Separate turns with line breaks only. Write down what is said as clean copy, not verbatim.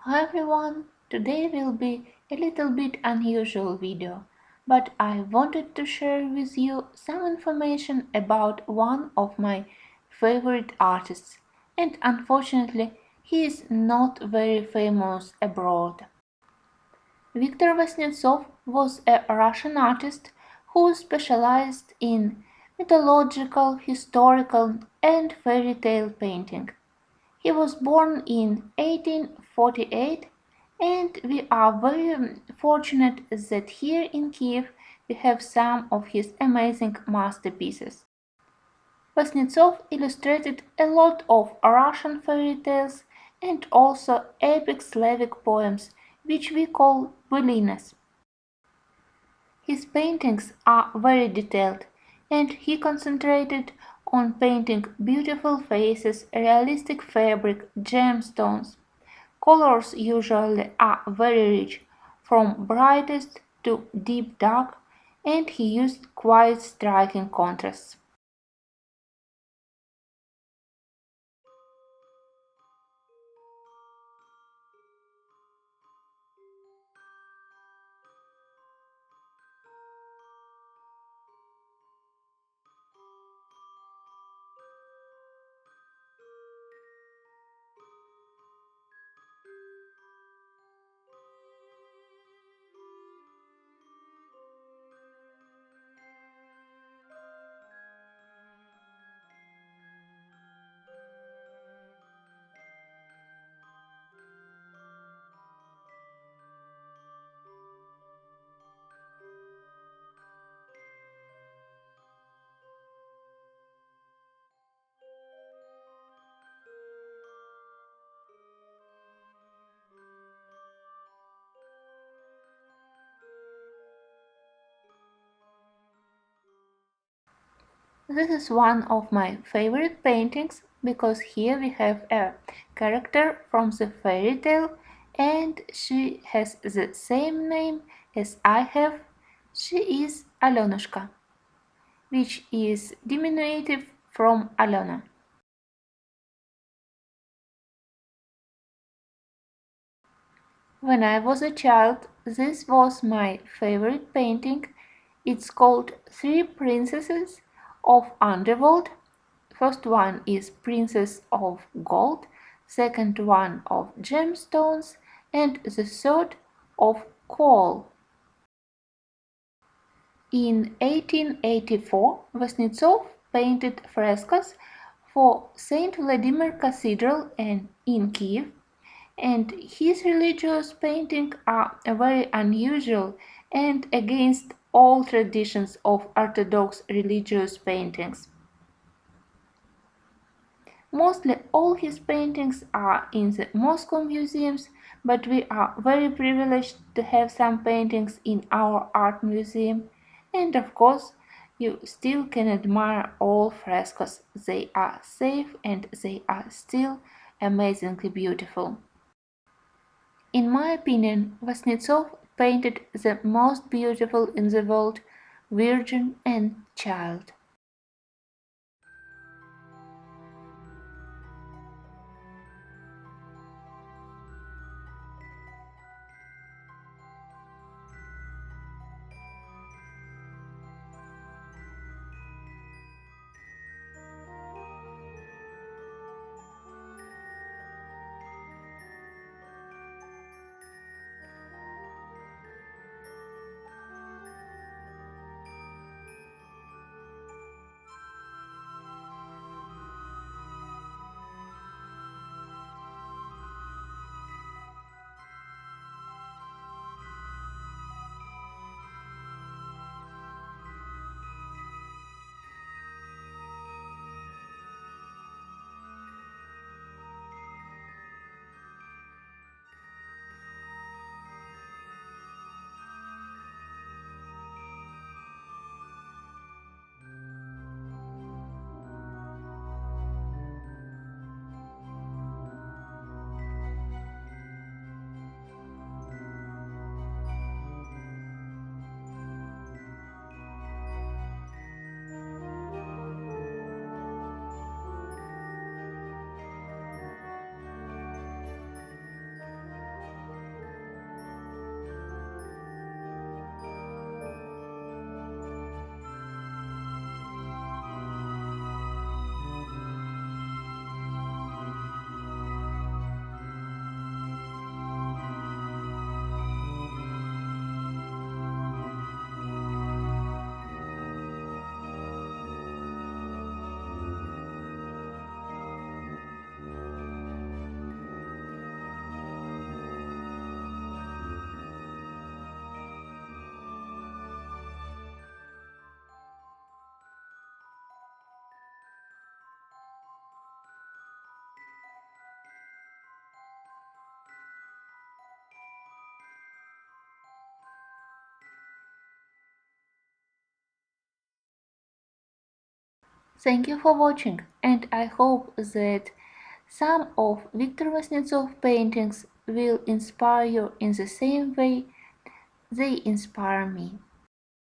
Hi everyone, today will be a little bit unusual video, but I wanted to share with you some information about one of my favorite artists, and unfortunately he is not very famous abroad. Viktor Vasnetsov was a Russian artist who specialized in mythological, historical and fairy tale painting. He was born in 1848, and we are very fortunate that here in Kiev we have some of his amazing masterpieces. Vasnetsov illustrated a lot of Russian fairy tales and also epic Slavic poems, which we call bylines. His paintings are very detailed, and he concentrated on painting beautiful faces, realistic fabric, gemstones. Colors usually are very rich, from brightest to deep dark, and he used quite striking contrasts. This is one of my favorite paintings because here we have a character from the fairy tale and she has the same name as I have. She is Alenushka, which is diminutive from Alena. When I was a child, this was my favorite painting. It's called Three Princesses of Underworld. First one is Princess of Gold, second one of Gemstones, and the third of Coal. In 1884, Vasnetsov painted frescoes for Saint Vladimir Cathedral and in Kiev, and his religious paintings are very unusual and against all traditions of Orthodox religious paintings. Mostly all his paintings are in the Moscow museums, but we are very privileged to have some paintings in our art museum. And of course, you still can admire all frescoes. They are safe and they are still amazingly beautiful. In my opinion, Vasnetsov painted the most beautiful in the world, Virgin and Child. Thank you for watching, and I hope that some of Viktor Vasnetsov paintings will inspire you in the same way they inspire me.